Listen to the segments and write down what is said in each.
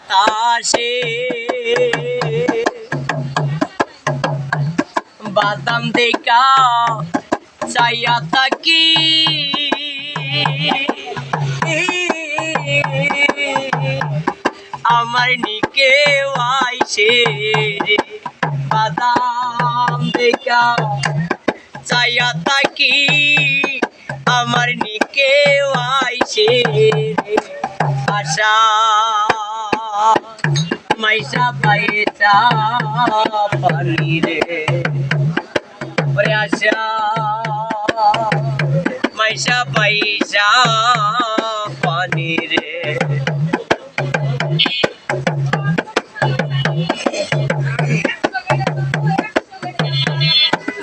বাতাসে বাদাম দেখা চাইয়া থাকি আমার নিকে আইসে রে বাদাম দেখা চাইয়া থাকি আমার নিকে আইসে রে আশা মাইশা পাইসা পানি রে ওরে আশা মাইশা পাইসা পানি রে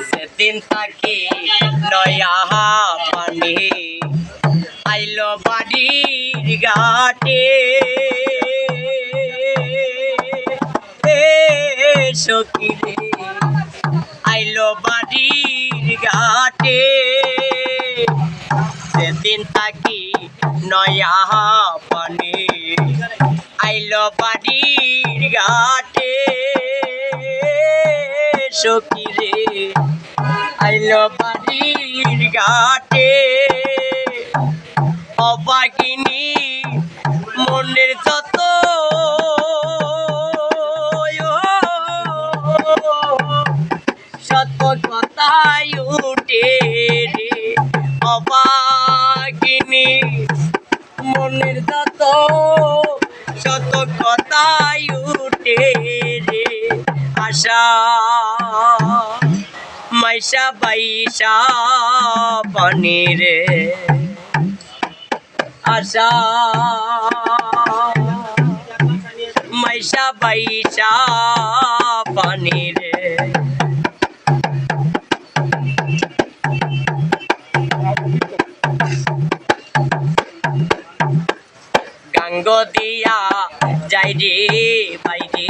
সেদিন তাকে নয়া পানি আইলো বাড়ির ঘাটে সখিরে আইলো বাড়ির ঘাটে সেদিন তাকি নয়া পানি আইলো বাড়ির ঘাটে সখিরে আইলো বাড়ির ঘাটে অবাগিনী মনের যত সত কথায় উঠে রে অবাগিনী মনের যত শত কথায় উঠে রে আশা মাইশা বাইশা পানি রে আশা মাইশা বাইশা পানি রে গাঙ্গ দিয়া যাই রে বাইরে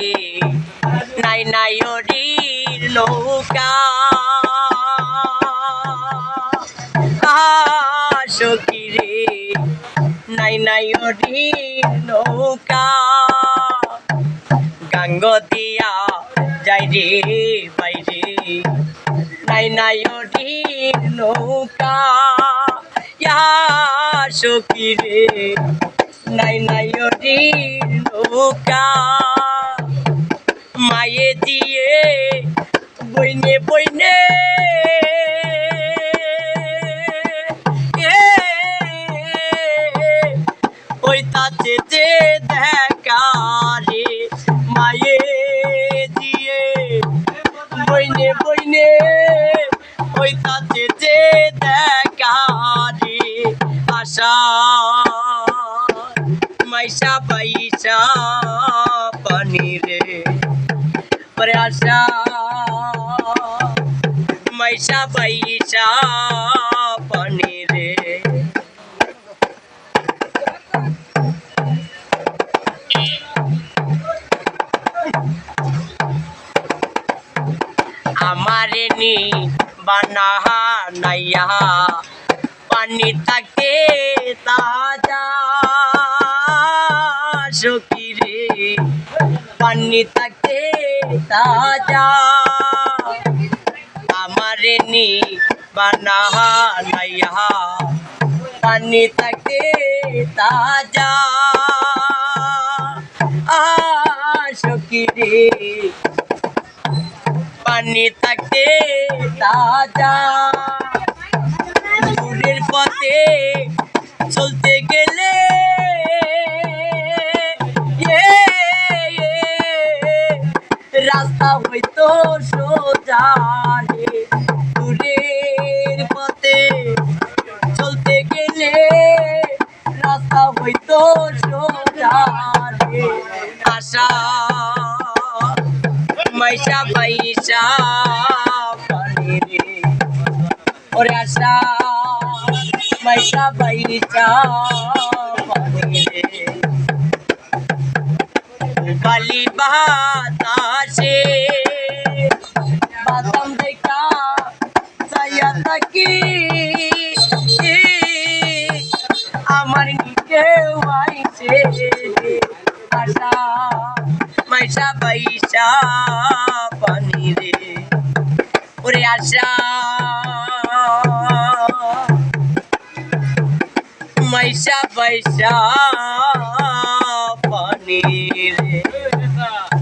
নাই নাই ওরির নৌকা সখী রে নাই নাই ওরির নৌকা গাঙ্গ দিয়া যাই রে বাইরে নাই নাই ওরির নৌকা সখী রে নাই নাই ওরির নৌকা মায়ে দিয়ে বইনে বইনে ওই তাতে যে দেখা রে মায়ে দিয়ে বইনে বইনে ওই তাতে যে দেখা রে আশা মাইশা পাইশা পানি রে পরে আশা মাইশা পাইশা পানি রে আমারে নি বানা নাইয়া পানি থাকে তাজা সখী রে পানি থাকে তাজা আমারে নি বানা নাইয়া পানি থাকে তাজা সখী রে পানি থাকে তাজা দূরের পথে চলতে গেলে রাস্তা হয়তো সোজা রে দূরের পথে চলতে গেলে রাস্তা হয়তো সোজা রে আশা মাইশা বাইশা পানি রে ওরে আশা মাইশা বাইশা পানি রে বালি বাতাসে বাদাম দেখা চাইয়া থাকি আমার নিকে আইছে আশা মাইশা বাইশা পানি রে ওরে আশা মাইশা বাইশা পানি রে